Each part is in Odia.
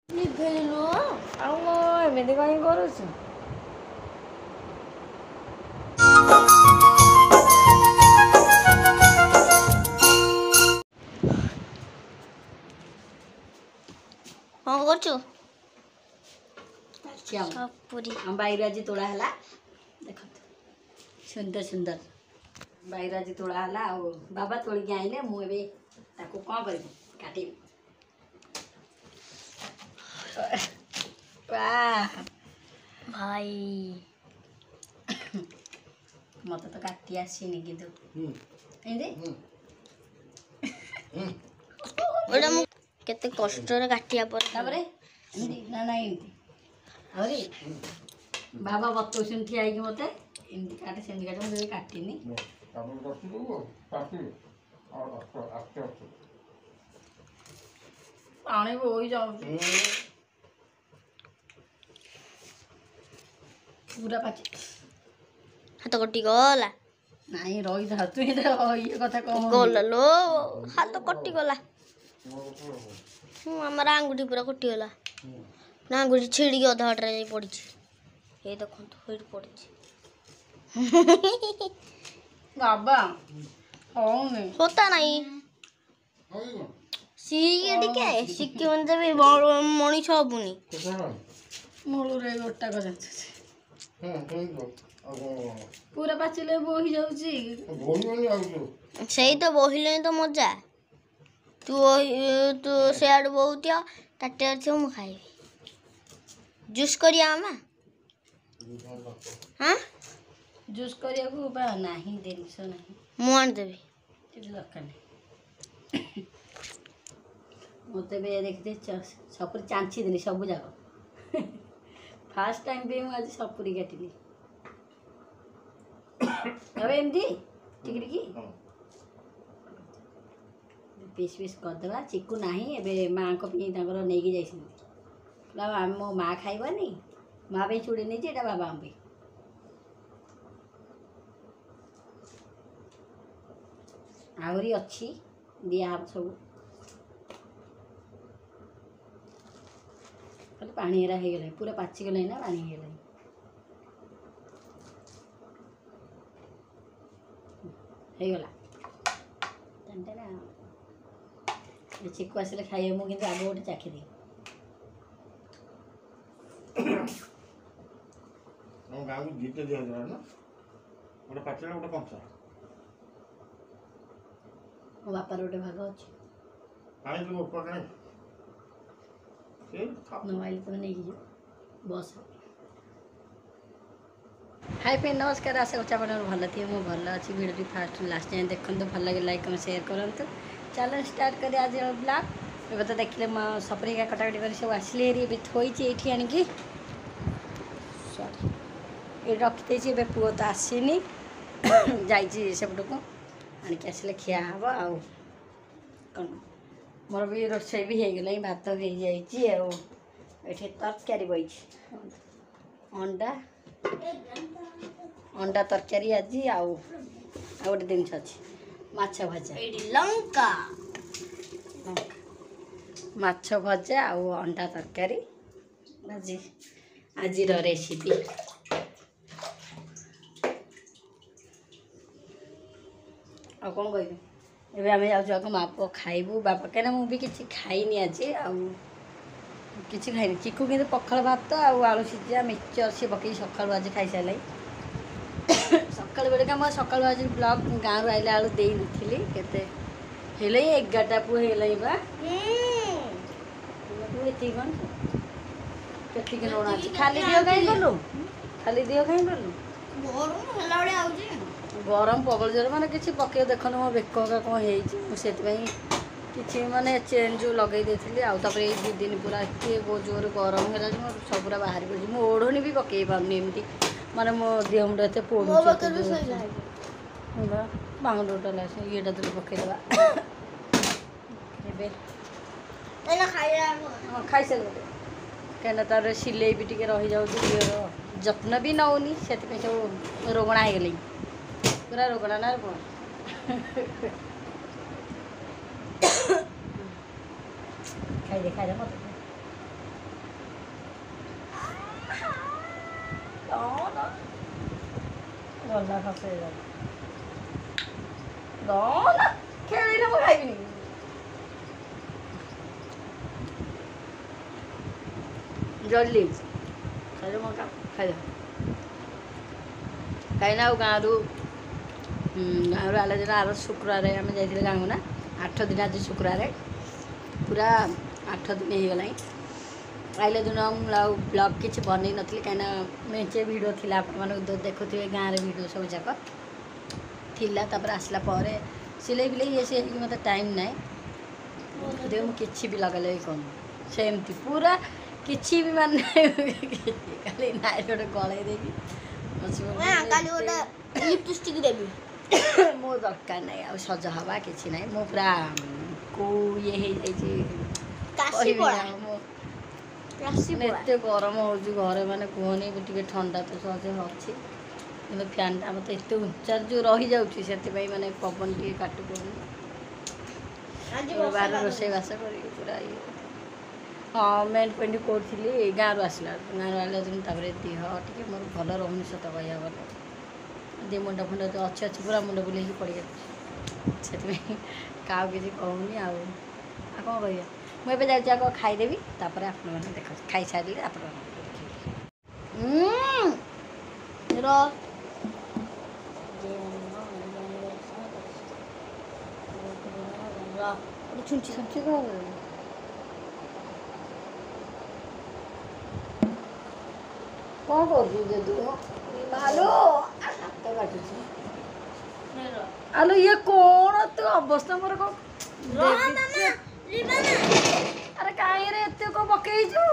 ଲିଭେଇଲୁ ଆଉ ମୁଁ ଏମିତି କାହିଁ କରୁଛୁ? କଣ କରୁଛୁ? ଆମ ବାଇରୁ ଆଜି ତୋଳା ହେଲା ଦେଖନ୍ତୁ ସୁନ୍ଦର ସୁନ୍ଦର ବାଇରୁ ଆଜି ତୋଳା ହେଲା ଆଉ ବାବା ତୋଳିକି ଆଣିଲେ ମୁଁ ଏବେ ତାକୁ କ'ଣ କରିବି କାଟିବି। ଭାଇ ମତେ ତ କାଟି ଆସିନି କିନ୍ତୁ ଏଇଟା ମୁଁ କେତେ କଷ୍ଟରେ କାଟିବା ପରେ ତାପରେ ଏମିତି ନା ନାଇଁ ଏମିତି ଆହୁରି ବାବା ବତଉଛନ୍ତି ଠିଆ ହେଇକି ମତେ ଏମିତି କାଟେ ସେମିତି କାଟେ ମୁଁ କେବେ କାଟିନି। ପାଣି ବୋହି ଯାଉଛି ପୁରା ପାଚି ହାତ କଟିଗଲା। ନାଇଁ ରହିଥା ତୁ ଇଏ କଥା କଣ ଗଲା ଲୋ ହାତ କଟିଗଲା। ଆମର ଆଙ୍ଗୁଠି ପୁରା କଟିଗଲା ନା ଆଙ୍ଗୁଠି ଛିଡ଼ିକି ଅଧା ବାଟରେ ଯାଇ ପଡ଼ିଛି। ଏଇ ଦେଖନ୍ତୁ ଏଇଠି ପଡ଼ିଛି ବାବା ହଉନି होता नहीं ସିଏ ଟିକେ ଶିଖିବନି ଦେବି ମଣିଷ ହବୁନି ମୂଳରେ ଗୋଟା ପୁରା ପାଚିଲେ ବୋହି ଯାଉଛି ସେଇ ତ ବୋହିଲେ ତ ମଜା। ତୁ ସେଆଡୁ ବହୁଥିବ ତାଟେ ଥିବ ମୁଁ ଖାଇବି। ଜୁସ୍ କରିବା ମାମା ହଁ ଜୁସ୍ କରିବାକୁ ବା ନାହିଁ ଜିନିଷ ନାହିଁ ମୁଁ ଆଣିଦେବି କିଛି ଦରକାର ନାହିଁ। ମତେ ଏବେ ଦେଖିଦେ ସପୁରି ଚାଞ୍ଚି ଦେଲି ସବୁ ଯାକ ଫାଷ୍ଟ ଟାଇମ୍ ବି ମୁଁ ଆଜି ସପୁରି କାଟିଲି। ଏବେ ଏମିତି ଟିକେ ଟିକେ ପିସ୍ ପିସ୍ କରିଦେବା। ଚିକୁ ନାହିଁ ଏବେ ମାଆଙ୍କ ପାଇଁ ତାଙ୍କର ନେଇକି ଯାଇଛନ୍ତି ମୋ ମା ଖାଇବନି ମା ପାଇଁ ଚୁଡ଼ି ନେଇଛି ଏଇଟା ବାବାଙ୍କ ପାଇଁ। ଆହୁରି ଅଛି ଦିଆହବ ସବୁ ଖାଲି ପାଣି ଏରା ହେଇଗଲାଣି ପୁରା ପାଚିଗଲାଣି ନା ପାଣି ହେଇଗଲାଣି। ହେଇଗଲା ଚିକୁ ଆସିଲେ ଖାଇବେ ମୁଁ କିନ୍ତୁ ଆଗ ଗୋଟେ ଚାଖିଦିଏ। ଗାଁକୁ ଦିଟା ଦିଆଯାଏ ନା ଗୋଟେ ପାଚିଲା ଗୋଟେ କଞ୍ଚା। ମୋ ବାପାର ଗୋଟେ ଭାଗ ଅଛି ମୋବାଇଲ ତମେ ନେଇକି ଯିବ ବସ୍। ହାଇ ଫ୍ରେଣ୍ଡ ନମସ୍କାର ଆଶା କରୁଛି ଆପଣ ଭଲ ଥିବେ ମୁଁ ଭଲ ଅଛି। ଭିଡ଼ିଓଟି ଫାଷ୍ଟ ଲାଷ୍ଟ ଯାଏଁ ଦେଖନ୍ତୁ ଭଲ ଲାଗେ ଲାଇକ୍ କମେଣ୍ଟ ସେୟାର କରନ୍ତୁ। ଚାଲ ଷ୍ଟାର୍ଟ କରି ଆଜି ବ୍ଲଗ୍। ଏବେ ତ ଦେଖିଲେ ମୋ ସପରିକା କଟାକଟି କରି ସବୁ ଆସିଲେ ହେରି ଏବେ ଥୋଇଛି ଏଇଠି ଆଣିକି ସରି ଏଇଠି ରଖିଦେଇଛି। ଏବେ ପୁଅ ତ ଆସିନି ଯାଇଛି ସେପଟକୁ ଆଣିକି ଆସିଲେ ଖିଆ ହେବ। ଆଉ କ'ଣ ମୋର ବି ରୋଷେଇ ବି ହେଇଗଲାଣି ଭାତ ବି ହେଇଯାଇଛି ଆଉ ଏଠି ତରକାରୀ ବଇଛି ଅଣ୍ଡା ତରକାରୀ ଆଜି ଆଉ ଗୋଟେ ଜିନିଷ ଅଛି ମାଛ ଭଜା ଲଙ୍କା ମାଛ ଭଜା ଆଉ ଅଣ୍ଡା ତରକାରୀ ଆଜିର ରେସିପି। ଆଉ କ'ଣ କହିବି ଏବେ ଆମେ ଯାଉଛୁ ଆଗ ମା ପୁଅ ଖାଇବୁ ବାପା କାହିଁକିନା ମୁଁ ବି କିଛି ଖାଇନି ଆଜି ଆଉ କିଛି ଖାଇନି। ଚିକୁ କିନ୍ତୁ ପଖାଳ ଭାତ ଆଉ ଆଳୁ ସିଝା ମିକ୍ସଚର ସିଏ ପକେଇକି ସକାଳୁ ଆଜି ଖାଇସାରିଲାଣି। ସକାଳୁ ବେଳକା ମୁଁ ସକାଳୁ ଆଜି ବ୍ଲଗ୍ ଗାଁରୁ ଆଇଲା ବେଳୁ ଦେଇନଥିଲି କେତେ ହେଲେ 11ଟା ପୁଅ ହେଇଗଲାଣି ବା ଏତିକି କ'ଣ କେତିକି ଲୁଣ ଅଛି ଖାଲି ଦିଅ କାହିଁ କଲୁ ଖାଲି ଦିଅ କାହିଁ କଲୁ ଗରମ ପ୍ରବଳ ଜୋର ମାନେ କିଛି ପକେଇ ଦେଖନ୍ତୁ ମୋ ବେକ କ'ଣ ହେଇଛି ମୁଁ ସେଥିପାଇଁ କିଛି ମାନେ ଚେନ୍ ଯେଉଁ ଲଗେଇ ଦେଇଥିଲି ଆଉ ତାପରେ ଏଇ 2 ଦିନ ପୁରା ଏତେ ବହୁତ ଜୋର ଗରମ ହେଲା ଯେ ମୋର ସବୁରା ବାହାରି ପଡ଼ୁଛି। ମୁଁ ଓଢ଼ଣୀ ବି ପକେଇ ପାରୁନି ଏମିତି ମାନେ ମୋ ଦେହ ମୁଣ୍ଡ ଏତେ ପୋଡ଼ୁଛି ବାଙ୍ଗଲୋର ଟୋଟାଲ ଆସ ଇଏଟା ଧରି ପକେଇଦେବା ଏବେ ଖାଇସାରିଲେ କାହିଁକିନା ତାର ସିଲେଇ ବି ଟିକେ ରହିଯାଉଛି ଝିଅର ଯତ୍ନ ବି ନେଉନି ସେଥିପାଇଁ ସବୁ ରୋଗଣା ହେଇଗଲେଣି ପୁରା ରୋଗଣା ନା କ'ଣ ଖାଇଦେ ମତେ ଗଲା ଖସେଇ ଗଲା ଗଲା ଖେଳିଲେ ମୁଁ ଖାଇବିନି। ଜଲ୍ଦି ଖାଇଲେ ମୁଁ ଖାଇଦେବା କାହିଁକିନା ଆଉ ଗାଁରୁ ଆଇଲା ଦିନ ଆର ଶୁକ୍ରବାରେ ଆମେ ଯାଇଥିଲେ ଗାଁକୁ ନା 8 ଦିନ ଆଜି ଶୁକ୍ରବାରେ ପୁରା 8 ଦିନ ହେଇଗଲାଣି। ଆଇଲା ଦିନ ମୁଁ ଆଉ ବ୍ଲଗ୍ କିଛି ବନେଇ ନଥିଲି କାହିଁକିନା ମେଞ୍ଚେ ଭିଡ଼ିଓ ଥିଲା ଆପଣମାନଙ୍କୁ ଦେଖୁଥିବେ ଗାଁରେ ଭିଡ଼ିଓ ସବୁ ଯାକ ଥିଲା। ତାପରେ ଆସିଲା ପରେ ସିଲେଇ ଫିଲେଇ ଇଏ ସିଏ ହେଇକି ମୋତେ ଟାଇମ୍ ନାହିଁ ସେଥିପାଇଁ ମୁଁ କିଛି ବି ଲଗାଲଗି କରୁନି ସେମିତି ପୁରା କିଛି ବି ମାନେ ଖାଲି ନାଇଁ ଗୋଟେ ଗଳେଇ ଦେଇକି କାଲି ଗୋଟେ ଲିପଷ୍ଟିକ୍ ଦେବି। ମୋ ଦରକାର ନାହିଁ ଆଉ ସଜ ହବା କିଛି ନାହିଁ। ମୁଁ ପୁରା କୋଉ ଇଏ ହେଇଯାଇଛି କହିବି ନା ମୁଁ ଏତେ ଗରମ ହେଉଛି ଘରେ ମାନେ କୁହନି ଟିକେ ଥଣ୍ଡା ତ ସହଜେ ଅଛି କିନ୍ତୁ ଫ୍ୟାନ୍ଟା ମୋତେ ଏତେ ଉଞ୍ଚାରେ ଯେଉଁ ରହିଯାଉଛି ସେଥିପାଇଁ ମାନେ ପବନ ଟିକେ କାଟୁ ପଡ଼ୁନି। ବାହାରେ ରୋଷେଇବାସ କରିକି ପୁରା ଇଏ ହଁ ମେଣ୍ଟ ପେଣ୍ଟ କରୁଥିଲି ଗାଁରୁ ଆସିଲା ଦିନ ତାପରେ ଦେହ ଟିକେ ମୋର ଭଲ ରହୁନି ସତ କହିବା ଭଲ ଦେହ ମୁଣ୍ଡ ଫୁଣ୍ଡ ତ ଅଛି ପୁରା ମୁଣ୍ଡ ବୁଲେଇକି ପଡ଼ିଯାଉଛି ସେଥିପାଇଁ କାହାକୁ କିଛି କହୁନି ଆଉ କ'ଣ କହିବା। ମୁଁ ଏବେ ଯାଉଛି ଆଗ ଖାଇଦେବି ତାପରେ ଆପଣମାନେ ଦେଖନ୍ତୁ ଖାଇସାରିଲେ ଆପଣମାନେ ଛୁଞ୍ଚି ଛୁଞ୍ଚି କ'ଣ କରୁଛୁ ଯଦି ଆଲୋ ହାତ କାଟୁଛି ଆଲୋ ଇଏ କ'ଣ ତୁ ଅବସ୍ଥା ମୋର କ'ଣ ଆରେ କାହିଁରେ ଏତେ କ'ଣ ପକେଇଛୁ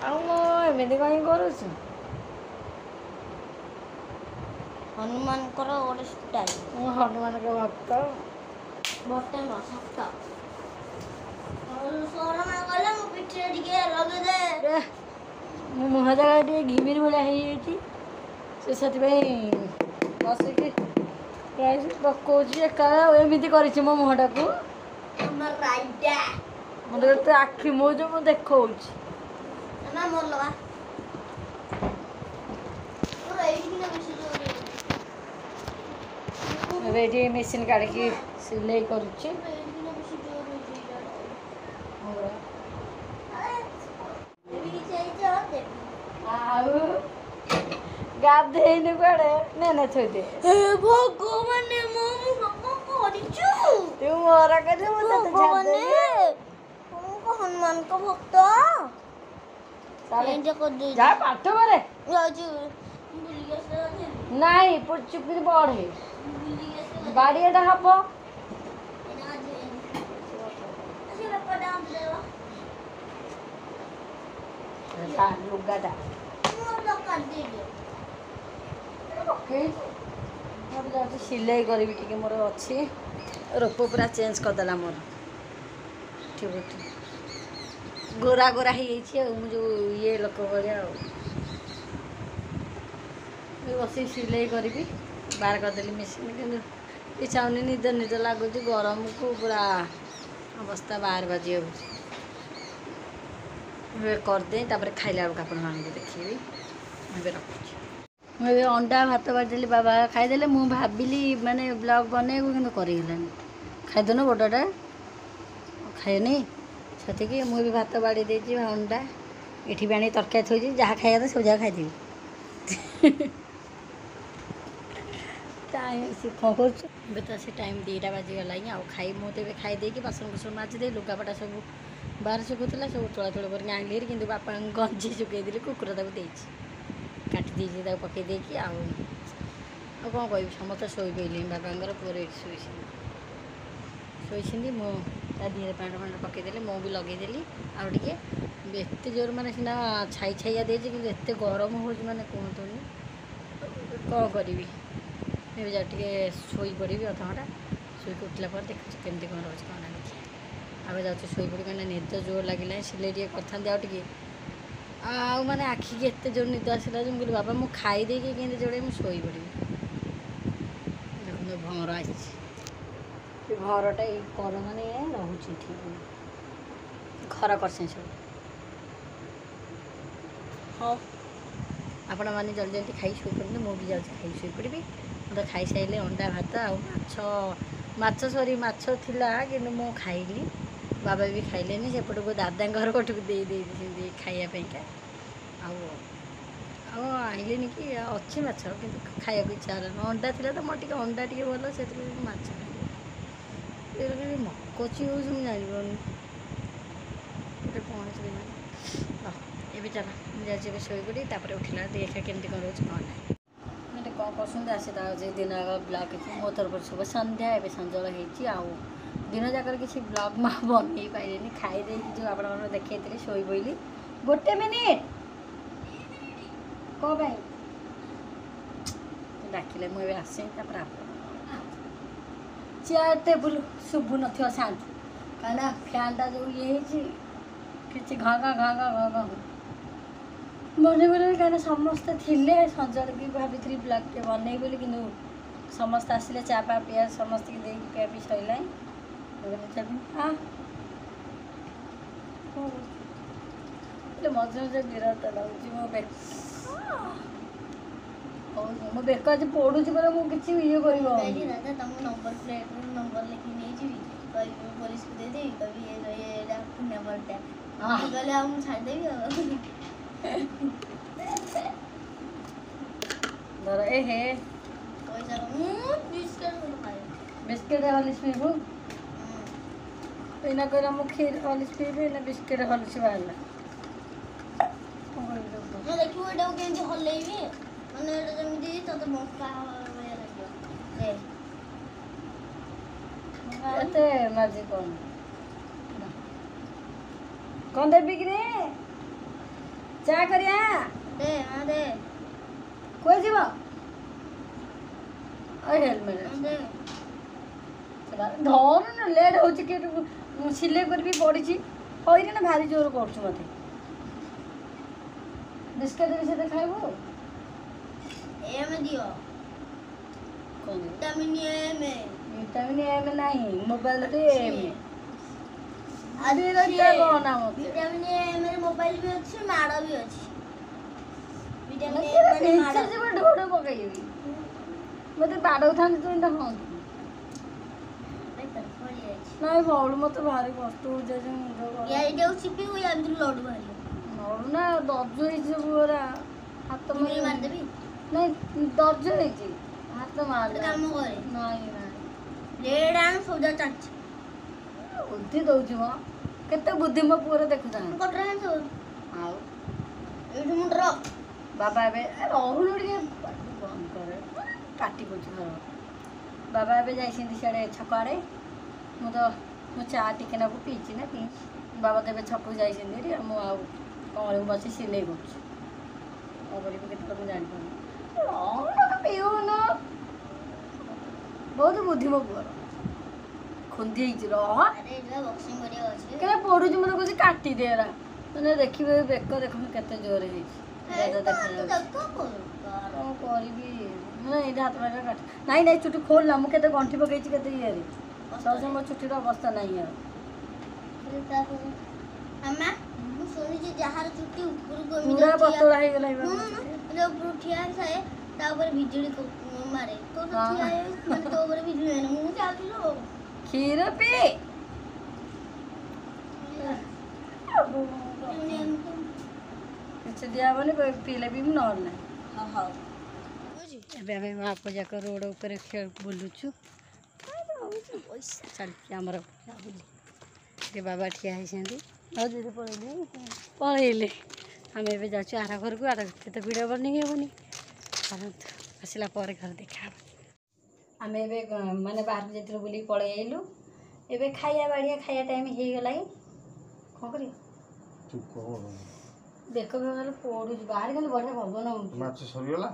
ଆଉ ଏମିତି କାହିଁ କରୁଛୁ? ହନୁମାନଙ୍କର ଗୋଟେ ଷ୍ଟାଇଲ। ମୁଁ ହନୁମାନଙ୍କ ଭକ୍ତ ଗୋଟେ ସତ ଗଲେ ମୋ ପିଠିରେ ଟିକେ ଲଗେଇଦେ। ମୋ ମୁହଁ ଜାଗା ଟିକେ ଘିମିରି ଭଳିଆ ହେଇଯାଇଛି ସେ ସେଥିପାଇଁ ବସିକି ପକଉଛି ଏକା ଏମିତି କରିଛି ମୋ ମୁହଁଟାକୁ ମୋତେ ଏତେ ଆଖି ମୋ ଯେଉଁ ମୁଁ ଦେଖଉଛି ଏବେ ଏଠି ମେସିନ୍ କାଢ଼ିକି ସିଲେଇ କରୁଛି। ଆଉ ଗାଧେଇନି କୁଆଡ଼େ ନେ ଥୋଇଦେ ଭଗବାନ କରିଛୁ ତୁ ମୋର କରିଛୁ ମୁଁ ତତେ ଛାଡ଼ିଦେବି। ହନୁମାନଙ୍କ ଭକ୍ତ ଯା ପାଠ କରେ ନାଇଁ ଚୁପିରି ପଢ଼େ ବାଡ଼ିଆଟା ହବ ଲୁଗାଟା ଯାଉଛି ସିଲେଇ କରିବି ଟିକେ ମୋର ଅଛି ରୂପ ପୁରା ଚେଞ୍ଜ କରିଦେଲା ମୋର ଠିକ୍ ଅଛି ଗୋରା ଗୋରା ହେଇଯାଇଛି ଆଉ ମୁଁ ଯେଉଁ ଇଏ ଲୋକ ଭଳିଆ ଆଉ ବସିକି ସିଲେଇ କରିବି ବାହାର କରିଦେଲି ମେସିନ୍ କିନ୍ତୁ ଇଚ୍ଛା ହେଉନି ନିଦ ଲାଗୁଛି ଗରମକୁ ପୁରା ଅବସ୍ଥା ବାହାର ବାଜି ଯାଉଛି। ମୁଁ ଏବେ କରିଦେଇ ତାପରେ ଖାଇଲା ବେଳକୁ ଆପଣମାନଙ୍କୁ ଦେଖେଇବି। ମୁଁ ଏବେ ରଖୁଛି। ମୁଁ ଏବେ ଅଣ୍ଡା ଭାତ ବାଡ଼ିଦେଲି ବାବା ଖାଇଦେଲେ ମୁଁ ଭାବିଲି ମାନେ ବ୍ଲଗ୍ ବନେଇବୁ କିନ୍ତୁ କରିହେଲାନି ଖାଇଦେନୁ ଗୋଟଟା ଖାଇନି ସେତିକି ମୁଁ ବି ଭାତ ବାଡ଼ି ଦେଇଛି ଅଣ୍ଡା ଏଠି ବି ଆଣି ତରକାରୀ ଥୋଇଛି ଯାହା ଖାଇବା କଥା ସବୁ ଯାକ ଖାଇଦେବି। ଟାଇମ୍ ସେ କ'ଣ କରୁଛୁ ଏବେ ତ ସେ ଟାଇମ୍ 2ଟା ବାଜିଗଲାଣି ଆଉ ମୁଁ ତ ଏବେ ଖାଇ ଦେଇକି ବାସନକୁସନ ମାଜିଦେଇ ଲୁଗାପଟା ସବୁ ବାହାରେ ଶୁଖୁଥିଲା ସବୁ ତୋଳାତୋଳି କରିକି ଆଣିଲି କିନ୍ତୁ ବାପାଙ୍କ ଗଞ୍ଜି ଶୁଖେଇଦେଲି କୁକୁର ତାକୁ ଦେଇଛି କାଟି ଦେଇଛି ତାକୁ ପକାଇ ଦେଇକି ଆଉ କ'ଣ କହିବି ସମସ୍ତେ ଶୋଇ ପଡ଼ିଲେଣି ବାପାଙ୍କର ପୁଅର ଏଠି ଶୋଇଛନ୍ତି ମୁଁ ତା ଦେହରେ ପ୍ୟାଣ୍ଟ ପକାଇଦେଲି ମୁଁ ବି ଲଗେଇଦେଲି ଆଉ ଟିକେ ଏତେ ଜୋର ମାନେ ସିନା ଛାଇଆ ଦେଇଛି କିନ୍ତୁ ଏତେ ଗରମ ହେଉଛି ମାନେ କୁହନ୍ତୁନି କ'ଣ କରିବି। ଏବେ ଯାଉ ଟିକେ ଶୋଇପଡ଼ିବି ଅଧଘଣ୍ଟା ଶୋଇକି ଉଠିଲା ପରେ ଦେଖୁଛି କେମିତି କ'ଣ ରହୁଛି କ'ଣ ନାହିଁ ଆଗ ଯାଉଛି ଶୋଇପଡ଼ିବି କାହିଁକିନା ନିଦ ଜୋର ଲାଗିଲାଣି ସିଲେଇ ଟିକେ କରିଥାନ୍ତି ଆଉ ଟିକେ ଆଉ ମାନେ ଆଖିକି ଏତେ ଜୋର ନିଦ ଆସିଲା ଯେ ମୁଁ କହିଲି ବାବା ମୁଁ ଖାଇ ଦେଇକି କେମିତି ଯୋଡ଼େ ମୁଁ ଶୋଇପଡ଼ିବି। ଦେଖନ୍ତୁ ଭଅଁର ଆସିଛି ଏ ଘରଟା ଏଇ କର ମାନେ ରହୁଛି ଠିକ୍ ଘର କରିଛି ସବୁ हाँ आपण मैंने जल्दी जल्दी खाई शोई पड़े मुझे जाऊँ खाई शोई पड़ी तो खाई सारे अंडा भात आछ सरी माछ थिला कि मु खाइली बाबा भी खाइलेनि सेपट को दादा घर पटक दे खाइापा आइले कि अच्छी माछ कि खाया इच्छा अंडा थी तो मोटे अंडा टे भल से माछ मकोची हो जानी पहुँच ए चल मुझे शोई पड़ी उठला देखा केमती कौन रोज कौन ना मतलब कौन पसंद आसे दिन ब्लॉग मो तरफ सब सन्ध्या ए संजल हो दिन जाक किसी ब्लॉग माँ बन पारे खाईदे जो आप देखते शोई पड़ी गोटे मिनिट कौन डाकिले मुझे आसे चेयर टेबुल शुभु न साउंड कहीं फैनटा जो ये कि घा घा घा घा घा घा मन मन कहीं समस्ते थे सजल की भाभी ब्लॉग टे बनई बोली कि समस्त आसिले चा पा पिया समस्त की देख पिया पी सैला हाँ मझे मझे विरत लगुच मो बेक आज पड़ू पर मुझे ये दादा तुम नंबर प्लेट नंबर लिखी नहीं जी पुलिस को दे देवी कभी ये नंबर टैग गले हम छाड़ देवी धर ए हे पैसा बिस्किट खाए बिस्किट हॉलिस पीबू एना करा मु खीर हॉलिस पीबे ना बिस्किट हॉलिस वाला मैं देखियो एटा केंती हल्लेबी माने एटा जेमिति तते मक्का भया लागियो दे एते मर्जी कौन देबी कि रे चा करिया दे हां दे कोई जीव हेलमेट दे धर ना लेट हो सिले कर भी पड़ी ना भारी जोर कर मत बिस्किट भी से खाइबू एम दियो कौन विटामिन एम नहीं मोबाइल रे एम अभी कौन विटामिन एम रे मोबाइल भी अच्छी माड़ भी अच्छी विटामिन मत एम माड़ जब ढोड़ पकईबी मत बाड़ था तू इंदा हाँ नहीं बाउल मत भारी कष्ट हो जाए मुझे या एटा चिपी हुई अंदर लड्डू भारी नड़ ना दर्ज हो पूरा हाथ तुमरी मार देबी नहीं दर्ज हो हाथ मार काम करे नहीं नहीं रेड आन सौदा चाच बुद्धि दौच म केते बुद्धि मो पूरा देखु जा कटरा है तो आउ एठु मुंडर बाबा एबे रहुल टिके बंद करे काटी कोछ घर बाबा एबे जाइसिंदी सियाड़े छकाड़े मु चा टिके ना पीची ना पी बाबा तो छकु जाइसिंदी रे मु आउ कमरे बसी सिले कर जानी पीऊ न बहुत बुद्धि मो पुअर खुंदी रह अरे एटा बॉक्सिंग करिया अछि क्या पड़ू मत कुछ काटी देरा मैंने देखिए बेक देख केते जोर कौन करी ना ये हाथ में काट नहीं नहीं चुटी खोल ना मुझे गंठी पकई ये सब मो चुटीर अवस्था नहीं है अम्मा मु सोनी जे जहार चुट्टी ऊपर को पूरा पतला हे गेलै जो ऊपर ठिया है ता ऊपर बिजली को मारे तो ठिया है माने तो ऊपर बिजली है मु चाहलो खीर पी अच्छा दिया बने पीले भी न ना हां ଏବେ ଆମେ ମା ପୂଜା ରୋଡ଼ ଉପରେ ବୁଲୁଛୁ ଚାଲିଛି ଆମର ଟିକେ ବାବା ଠିଆ ହେଇଛନ୍ତି ଆଉ ଯଦି ପଳେଇଲେ ଆମେ ଏବେ ଯାଉଛୁ ଆର ଘରକୁ ଆର ତ ଭିଡ଼ିଓ ବନେଇ ହେବନି ଚାଲନ୍ତୁ ଆସିଲା ପରେ ଘର ଦେଖା ଆମେ ଏବେ ମାନେ ବାହାରକୁ ଯାଇଥିଲୁ ବୁଲିକି ପଳେଇ ଆଇଲୁ ଏବେ ଖାଇବା ବାଡ଼ିଆ ଖାଇବା ଟାଇମ୍ ହେଇଗଲାଣି କ'ଣ କରିବା ବେକ ବେକ ପଡ଼ୁଛି ବାହାରେ କିନ୍ତୁ ବଢ଼ିଆ ପବନ ହେଉଛି ମାଛ ସରିଗଲା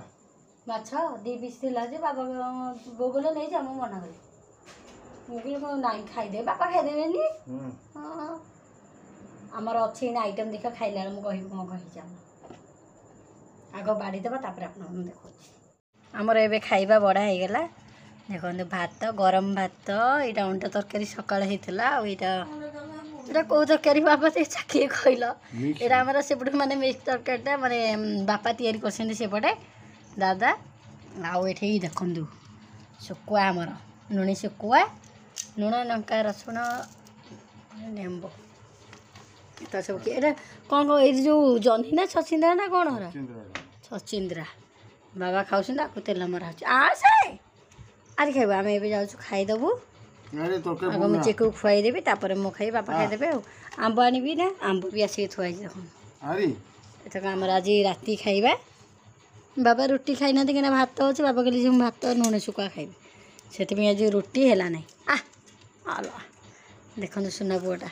ମାଛ 2 ପିସ୍ ଥିଲା ଯେ ବାବା ବୋଉ ବୋଲ ନେଇଯା ମୁଁ ମନା କଲି ମୁଁ କହିଲି କ'ଣ ନାଇଁ ଖାଇଦେବେ ବାପା ଖାଇଦେବେନି ହଁ ଆମର ଅଛି ଏଇନା ଆଇଟମ୍ ଦେଖିବା ଖାଇଲା ବେଳେ ମୁଁ କହିବି କ'ଣ କହିଛି ଆମର ଆଗ ବାଡ଼ି ଦେବା ତାପରେ ଆପଣଙ୍କୁ ଦେଖାଉଛି ଆମର ଏବେ ଖାଇବା ବଢ଼ା ହେଇଗଲା ଦେଖନ୍ତୁ ଭାତ ଗରମ ଭାତ ଏଇଟା ଅଣ୍ଡା ତରକାରୀ ସକାଳେ ହେଇଥିଲା ଆଉ ଏଇଟା ଏଇଟା କେଉଁ ତରକାରୀ ବାପା ଟିକେ ଚାଖିଏ କହିଲ? ଏଇଟା ଆମର ସେପଟେ ମାନେ ମିକ୍ସ ତରକାରୀଟା ମାନେ ବାପା ତିଆରି କରିଛନ୍ତି ସେପଟେ ଦାଦା। ଆଉ ଏଠି ଦେଖନ୍ତୁ ଶୁଖୁଆ ଆମର ଲୁଣି ଶୁଖୁଆ ଲୁଣ ଲଙ୍କା ରସୁଣ ଲେମ୍ବୁ ତ ସବୁ ଏଇଟା କ'ଣ ଏଇ ଯେଉଁ ଜହ୍ନି ନା ଛଚିନ୍ଦ୍ରା ନା କ'ଣ ହେରା? ଛଚିନ୍ଦ୍ରା ବାବା ଖାଉଛନ୍ତି ଆକୁ ତେଲ ମରା ହେଉଛି। ଆସେ ଆଜି ଖାଇବୁ ଆମେ ଏବେ ଯାଉଛୁ ଖାଇଦେବୁ। ଆଗ ମୁଁ ଚିକୁ ଖୁଆଇଦେବି ତାପରେ ମୁଁ ଖାଇବି ବାପା ଖାଇଦେବେ। ଆଉ ଆମ୍ବ ଆଣିବି ନା ଆମ୍ବ ବି ଆସିକି ଥୁଆ ହେଇଛି ଦେଖନ୍ତୁ। ଏଥର ଆମର ଆଜି ରାତି ଖାଇବା ବାବା ରୁଟି ଖାଇନାହାନ୍ତି କିନା ଭାତ ଅଛି। ବାବା କହିଲେ ଯେ ମୁଁ ଭାତ ଲୁଣି ଶୁଖୁଆ ଖାଇବି ସେଥିପାଇଁ ଆଜି ରୁଟି ହେଲା ନାହିଁ। ଆଲୋ ଦେଖନ୍ତୁ ସୁନା ପୁଅଟା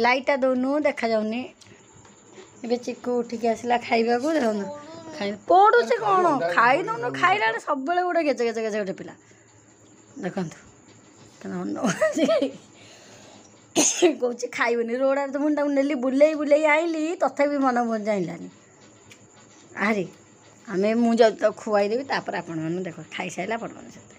ଲାଇଟ୍ଟା ଦେଉନୁ ଦେଖାଯାଉନି। ଏବେ ଚିକୁ ଉଠିକି ଆସିଲା ଖାଇବାକୁ ଦେଖନ୍ତୁ ଖାଇ ପଡ଼ୁଛି କ'ଣ ଖାଇ ଦେଉନୁ ଖାଇଲା ବେଳେ ସବୁବେଳେ ଗୋଟେ ଗେଜେ ଗେଜେ ଗେଜେ ଗୋଟେ ପିଲା ଦେଖନ୍ତୁ କହୁଛି ଖାଇବନି। ରୋଡ଼ରେ ତ ମୁଁ ତାକୁ ନେଲି ବୁଲେଇ ବୁଲେଇ ଆଇଲି ତଥାପି ମନ ଜାଣିଲାନି। ଆରେ ମୁଁ ଯଦି ତାକୁ ଖୁଆଇଦେବି ତାପରେ ଆପଣମାନଙ୍କୁ ଦେଖ ଖାଇସାରିଲା ଆପଣମାନେ ସେତେ